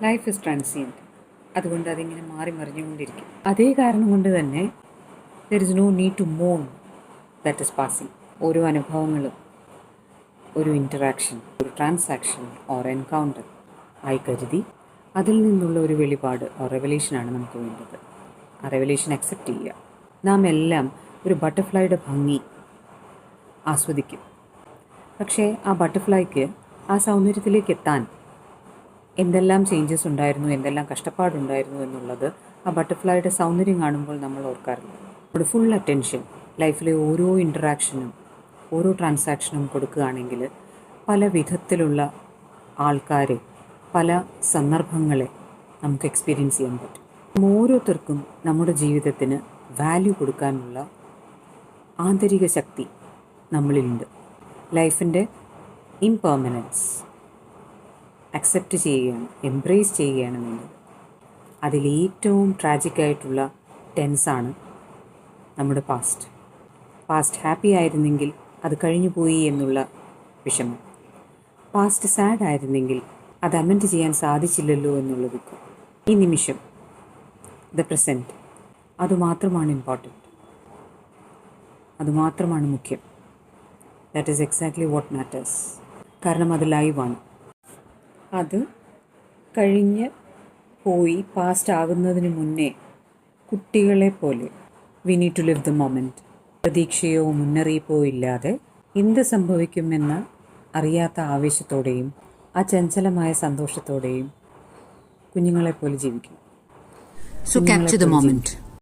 Life is transient. അതുകൊണ്ട് അതിങ്ങനെ മാറി മറിഞ്ഞുകൊണ്ടിരിക്കും. അതേ കാരണം കൊണ്ട് തന്നെ there is no need to മോൺ ദാറ്റ് ഇസ് പാസിങ്. ഓരോ അനുഭവങ്ങളും ഒരു ഇൻറ്ററാക്ഷൻ, ഒരു ട്രാൻസാക്ഷൻ ഓർ എൻകൗണ്ടർ ആയി കരുതി അതിൽ നിന്നുള്ള ഒരു വെളിപാട് ഓർ റെവലേഷനാണ് നമുക്ക് വേണ്ടത്. ആ റെവലേഷൻ അക്സെപ്റ്റ് ചെയ്യുക. നാം എല്ലാം ഒരു ബട്ടർഫ്ലൈയുടെ ഭംഗി ആസ്വദിക്കും. പക്ഷേ ആ ബട്ടർഫ്ലൈക്ക് ആ സൗന്ദര്യത്തിലേക്ക് എത്താൻ എന്തെല്ലാം ചേഞ്ചസ് ഉണ്ടായിരുന്നു, എന്തെല്ലാം കഷ്ടപ്പാടുണ്ടായിരുന്നു എന്നുള്ളത് ആ ബട്ടർഫ്ലൈയുടെ സൗന്ദര്യം കാണുമ്പോൾ നമ്മൾ ഓർക്കാറില്ല. നമ്മുടെ ഫുൾ അറ്റൻഷൻ ലൈഫിലെ ഓരോ ഇൻറ്ററാക്ഷനും ഓരോ ട്രാൻസാക്ഷനും കൊടുക്കുകയാണെങ്കിൽ പല വിധത്തിലുള്ള ആൾക്കാരെ, പല സന്ദർഭങ്ങളെ നമുക്ക് എക്സ്പീരിയൻസ് ചെയ്യാൻ പറ്റും. ഓരോരുത്തർക്കും നമ്മുടെ ജീവിതത്തിന് വാല്യൂ കൊടുക്കാനുള്ള ആന്തരിക ശക്തി നമ്മളിലുണ്ട്. ലൈഫിൻ്റെ ഇംപെർമനൻസ് അക്സെപ്റ്റ് ചെയ്യുകയാണ്, എംബ്രേസ് ചെയ്യുകയാണ് വേണ്ടത്. അതിലേറ്റവും ട്രാജിക്കായിട്ടുള്ള ടെൻസാണ് നമ്മുടെ പാസ്റ്റ് ഹാപ്പി ആയിരുന്നെങ്കിൽ അത് കഴിഞ്ഞു പോയി എന്നുള്ള വിഷമം, പാസ്റ്റ് സാഡ് ആയിരുന്നെങ്കിൽ അത് അമെൻഡ് ചെയ്യാൻ സാധിച്ചില്ലല്ലോ എന്നുള്ള ദുഃഖം. ഈ നിമിഷം, ദ പ്രസൻറ്റ്, അതുമാത്രമാണ് ഇമ്പോർട്ടൻറ്റ്, അതുമാത്രമാണ് മുഖ്യം. That is exactly what matters. കാരണം അത് ലൈവാണ്. അത് കഴിഞ്ഞ് പോയി പാസ്റ്റ് ആകുന്നതിന് മുന്നേ കുട്ടികളെ പോലെ we need to live the moment. പ്രതീക്ഷയോ മുന്നറിയിപ്പോ ഇല്ലാതെ എന്ത് സംഭവിക്കുമെന്ന് അറിയാത്ത ആവേശത്തോടെയും അചഞ്ചലമായ സന്തോഷത്തോടെയും കുഞ്ഞുങ്ങളെപ്പോലെ ജീവിക്കും. So capture the moment.